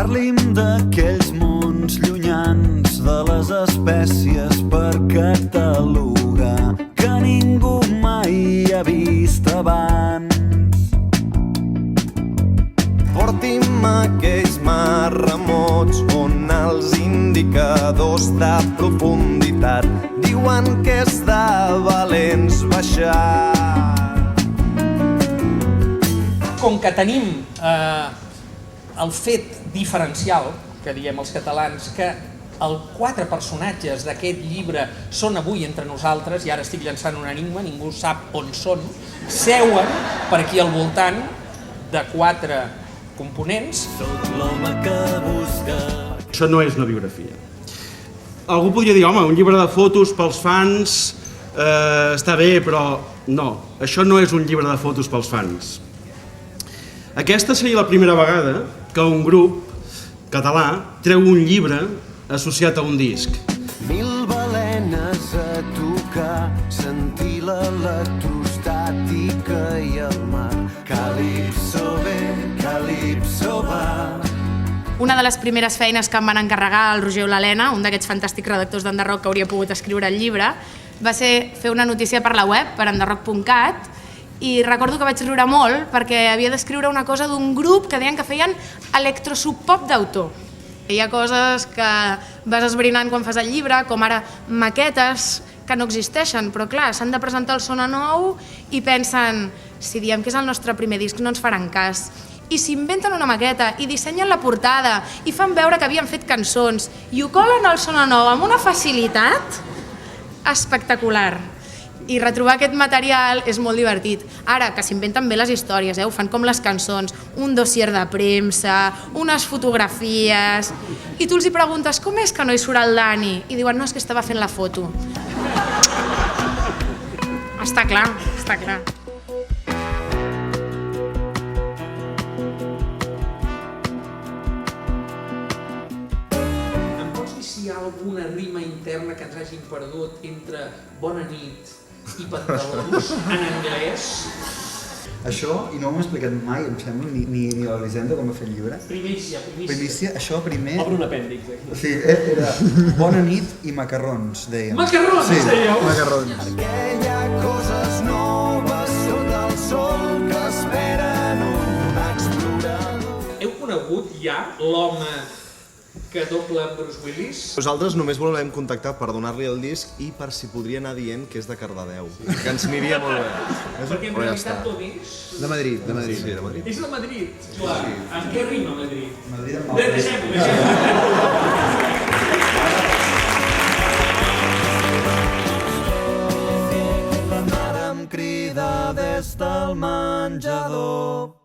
Parli'm d'aquells mons llunyans, de les espècies per catalogar, que ningú mai ha vist abans. Porti'm aquells mars remots on els indicadors de profunditat diuen que és de valents baixar. Com que tenim el fet diferencial, que diem els catalans, que els 4 personatges d'aquest llibre són avui entre nosaltres, i ara estic llançant un enigma, ningú sap on són, seuen per aquí al voltant de 4 components. Sóc l'home que busca. Això no és una biografia. Algú podria dir, home, un llibre de fotos pels fans està bé, però no, això no és un llibre de fotos pels fans. Aquesta seria la primera vegada que un grup català treu un llibre associat a un disc. 1000 balenes a tocar, sentir l'electrostàtica i el mar. Calipso ve, calipso va. Una de les primeres feines que em van encarregar el Roger o l'Helena, un d'aquests fantàstics redactors d'Enderrock que hauria pogut escriure el llibre, va ser fer una notícia per la web, per enderrock.cat, i recordo que vaig riure molt perquè havia d'escriure una cosa d'un grup que deien que feien electrosubpop d'autor. Hi ha coses que vas esbrinant quan fas el llibre, com ara maquetes que no existeixen, però clar, s'han de presentar el Sona Nou i pensen, si diem que és el nostre primer disc no ens faran cas. I s'inventen una maqueta i dissenyen la portada i fan veure que havien fet cançons i ho colen al Sona Nou amb una facilitat espectacular. I retrobar aquest material és molt divertit. Ara, que s'inventen bé les històries, ho fan com les cançons, un dossier de premsa, unes fotografies, i tu els hi preguntes com és que no hi surt el Dani? I diuen, no, és que estava fent la foto. Està clar, està clar. Em pots dir si hi ha alguna rima interna que ens hagin perdut entre bona nit i pantalons en anglès? Això, i no m'ho hem explicat mai, em sembla, ni l'Elisenda com va fer el llibre. Primícia. Primícia, això primer... Obre un apèndix aquí. Sí, era bona nit i macarrons, dèiem. Macarrons, sí, dèieu? Macarrons. Perquè hi ha coses noves sota el sol que esperen un explorador. Heu conegut ja l'home que dobla Bruce Willis? Nosaltres només volem contactar per donar-li el disc i per si podria anar dient que és de Cardedeu, que ens aniria molt bé. Perquè en Però ja realitat està. tot és... De Madrid, de Madrid. Sí, de Madrid. És de Madrid, clar. En què rima Madrid? Madrid amb Deixem. La mare em crida des del menjador.